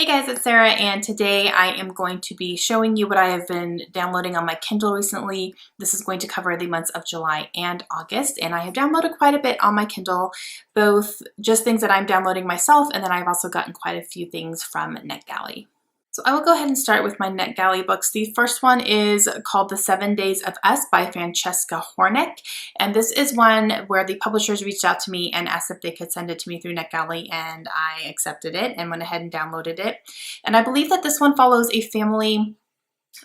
Hey guys, it's Sarah, and today I am going to be showing you what I have been downloading on my Kindle recently. This is going to cover the months of July and August, and I have downloaded quite a bit on my Kindle, both just things that I'm downloading myself, and then I've also gotten quite a few things from NetGalley. So I will go ahead and start with my NetGalley books. The first one is called The 7 Days of Us by Francesca Hornick. And this is one where the publishers reached out to me and asked if they could send it to me through NetGalley, and I accepted it and went ahead and downloaded it. And I believe that this one follows a family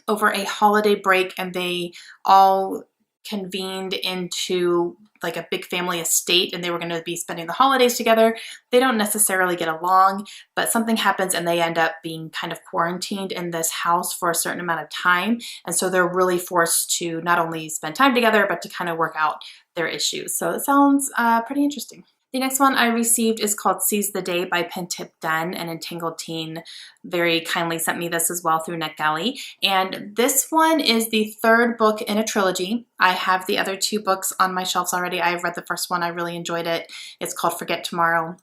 over a holiday break, and they all convened into like a big family estate, and they were going to be spending the holidays together. They don't necessarily get along, but something happens and they end up being kind of quarantined in this house for a certain amount of time. And so they're really forced to not only spend time together, but to kind of work out their issues. So it sounds pretty interesting. The next one I received is called Seize the Day by Pentip Dunn, and Entangled Teen very kindly sent me this as well through NetGalley. And this one is the third book in a trilogy. I have the other two books on my shelves already. I've read the first one. I really enjoyed it. It's called Forget Tomorrow.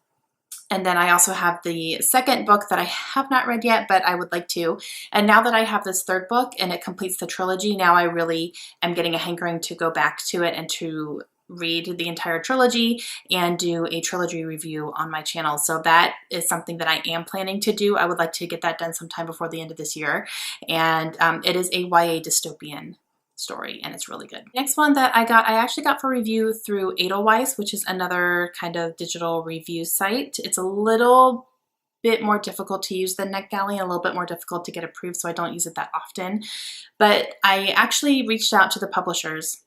And then I also have the second book that I have not read yet, but I would like to. And now that I have this third book and it completes the trilogy, now I really am getting a hankering to go back to it and to read the entire trilogy and do a trilogy review on my channel. So that is something that I am planning to do. I would like to get that done sometime before the end of this year. And it is a YA dystopian story, and it's really good. Next one that I actually got for review through Edelweiss, which is another kind of digital review site. It's a little bit more difficult to use than NetGalley, a little bit more difficult to get approved, so I don't use it that often. But I actually reached out to the publishers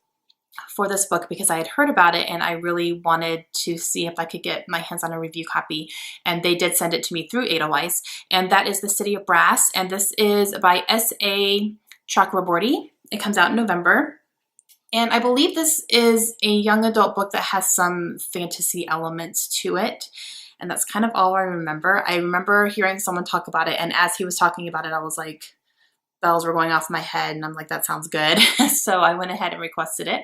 for this book because I had heard about it and I really wanted to see if I could get my hands on a review copy, and they did send it to me through Edelweiss, and that is The City of Brass, and this is by S.A. Chakraborty. It comes out in November, and I believe this is a young adult book that has some fantasy elements to it, and that's kind of all I remember. I remember hearing someone talk about it, and as he was talking about it, I was like, bells were going off in my head, and I'm like, that sounds good. So I went ahead and requested it,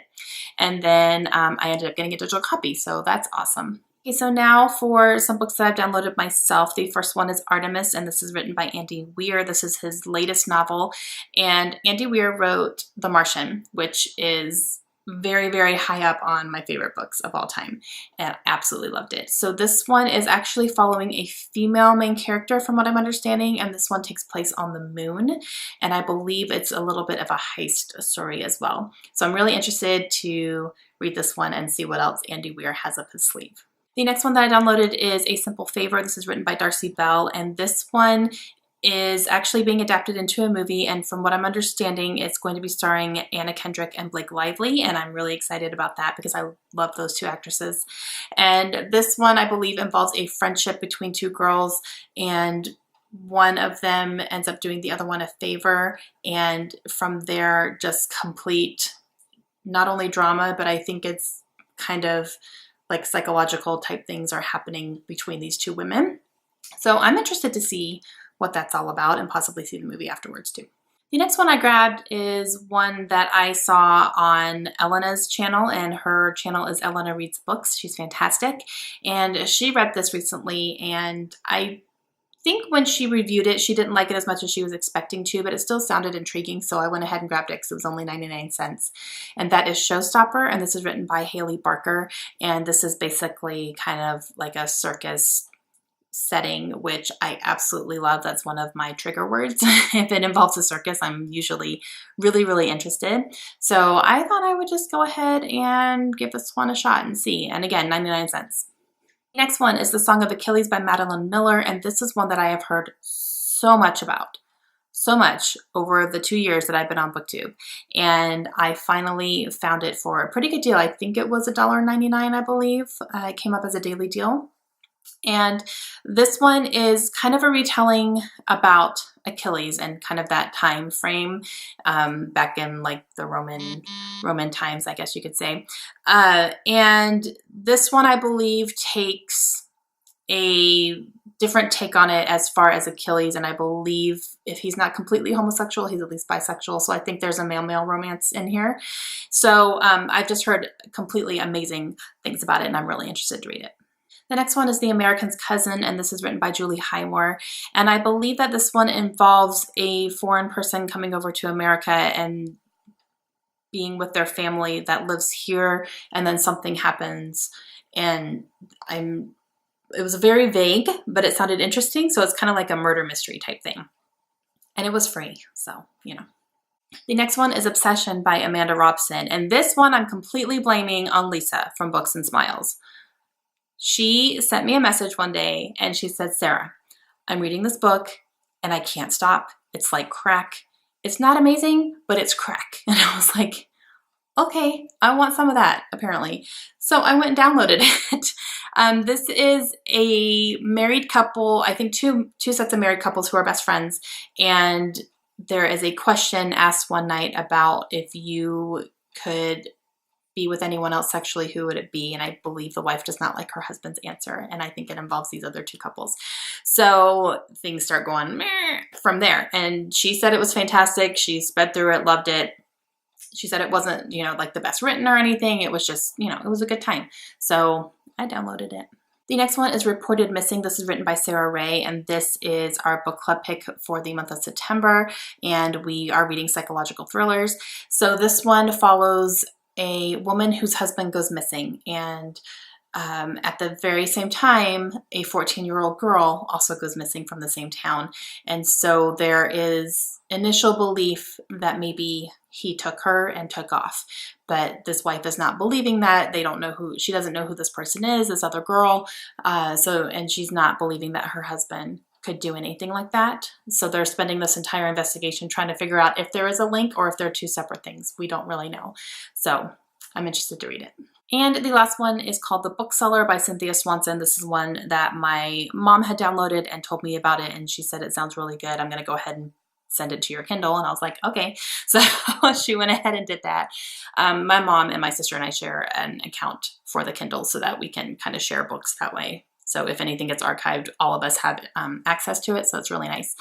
and then I ended up getting a digital copy, so that's awesome. Okay, so now for some books that I've downloaded myself. The first one is Artemis, and this is written by Andy Weir. This is his latest novel, and Andy Weir wrote The Martian, which is very, very high up on my favorite books of all time, and I absolutely loved it. So this one is actually following a female main character from what I'm understanding, and this one takes place on the moon, and I believe it's a little bit of a heist story as well. So I'm really interested to read this one and see what else Andy Weir has up his sleeve. The next one that I downloaded is A Simple Favor. This is written by Darcy Bell, and this one is actually being adapted into a movie, and from what I'm understanding, it's going to be starring Anna Kendrick and Blake Lively, and I'm really excited about that because I love those two actresses. And this one, I believe, involves a friendship between two girls, and one of them ends up doing the other one a favor, and from there, just complete, not only drama, but I think it's kind of like psychological type things are happening between these two women. So I'm interested to see what that's all about and possibly see the movie afterwards too. The next one I grabbed is one that I saw on Elena's channel, and her channel is Elena Reads Books. She's fantastic, and she read this recently, and I think when she reviewed it, she didn't like it as much as she was expecting to, but it still sounded intriguing, so I went ahead and grabbed it because it was only 99 cents. And that is Showstopper, and this is written by Haley Barker, and this is basically kind of like a circus setting, which I absolutely love. That's one of my trigger words. If it involves a circus, I'm usually really, really interested. So I thought I would just go ahead and give this one a shot and see. And again, 99 cents. The next one is The Song of Achilles by Madeline Miller, and this is one that I have heard so much about. So much over the 2 years that I've been on BookTube, and I finally found it for a pretty good deal. I think it was $1.99, I believe. It came up as a daily deal. And this one is kind of a retelling about Achilles and kind of that time frame back in like the Roman times, I guess you could say. And this one, I believe, takes a different take on it as far as Achilles, and I believe if he's not completely homosexual, he's at least bisexual, so I think there's a male-male romance in here. So I've just heard completely amazing things about it, and I'm really interested to read it. The next one is The American's Cousin, and this is written by Julie Highmore. And I believe that this one involves a foreign person coming over to America and being with their family that lives here, and then something happens. And it was very vague, but it sounded interesting. So it's kind of like a murder mystery type thing. And it was free, so, you know. The next one is Obsession by Amanda Robson. And this one I'm completely blaming on Lisa from Books and Smiles. She sent me a message one day and she said, Sarah, I'm reading this book and I can't stop. It's like crack. It's not amazing, but it's crack. And I was like, okay, I want some of that, apparently. So I went and downloaded it. This is a married couple, I think two sets of married couples who are best friends. And there is a question asked one night about if you could be with anyone else sexually, who would it be? And I believe the wife does not like her husband's answer. And I think it involves these other two couples. So things start going meh from there. And she said it was fantastic. She sped through it, loved it. She said it wasn't, you know, like the best written or anything. It was just, you know, it was a good time. So I downloaded it. The next one is Reported Missing. This is written by Sarah Ray, and this is our book club pick for the month of September. And we are reading psychological thrillers. So this one follows a woman whose husband goes missing, and at the very same time, a 14-year-old girl also goes missing from the same town. And so there is initial belief that maybe he took her and took off, but this wife is not believing that. They don't know who, she doesn't know who this person is, this other girl. And she's not believing that her husband could do anything like that. So they're spending this entire investigation trying to figure out if there is a link or if they're two separate things. We don't really know. So I'm interested to read it. And the last one is called The Bookseller by Cynthia Swanson. This is one that my mom had downloaded and told me about it, and she said it sounds really good. I'm going to go ahead and send it to your Kindle. And I was like, okay. So she went ahead and did that. My mom and my sister and I share an account for the Kindle so that we can kind of share books that way. So if anything gets archived, all of us have access to it. So it's really nice.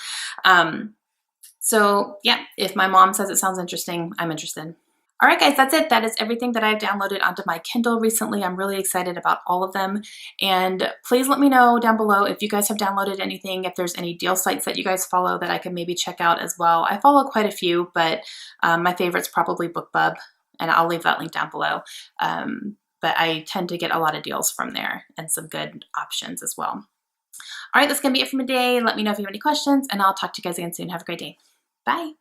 So yeah, if my mom says it sounds interesting, I'm interested. All right, guys, that's it. That is everything that I've downloaded onto my Kindle recently. I'm really excited about all of them. And please let me know down below if you guys have downloaded anything, if there's any deal sites that you guys follow that I can maybe check out as well. I follow quite a few, but my favorite's probably BookBub, and I'll leave that link down below. But I tend to get a lot of deals from there and some good options as well. All right, that's going to be it for today. Let me know if you have any questions, and I'll talk to you guys again soon. Have a great day. Bye.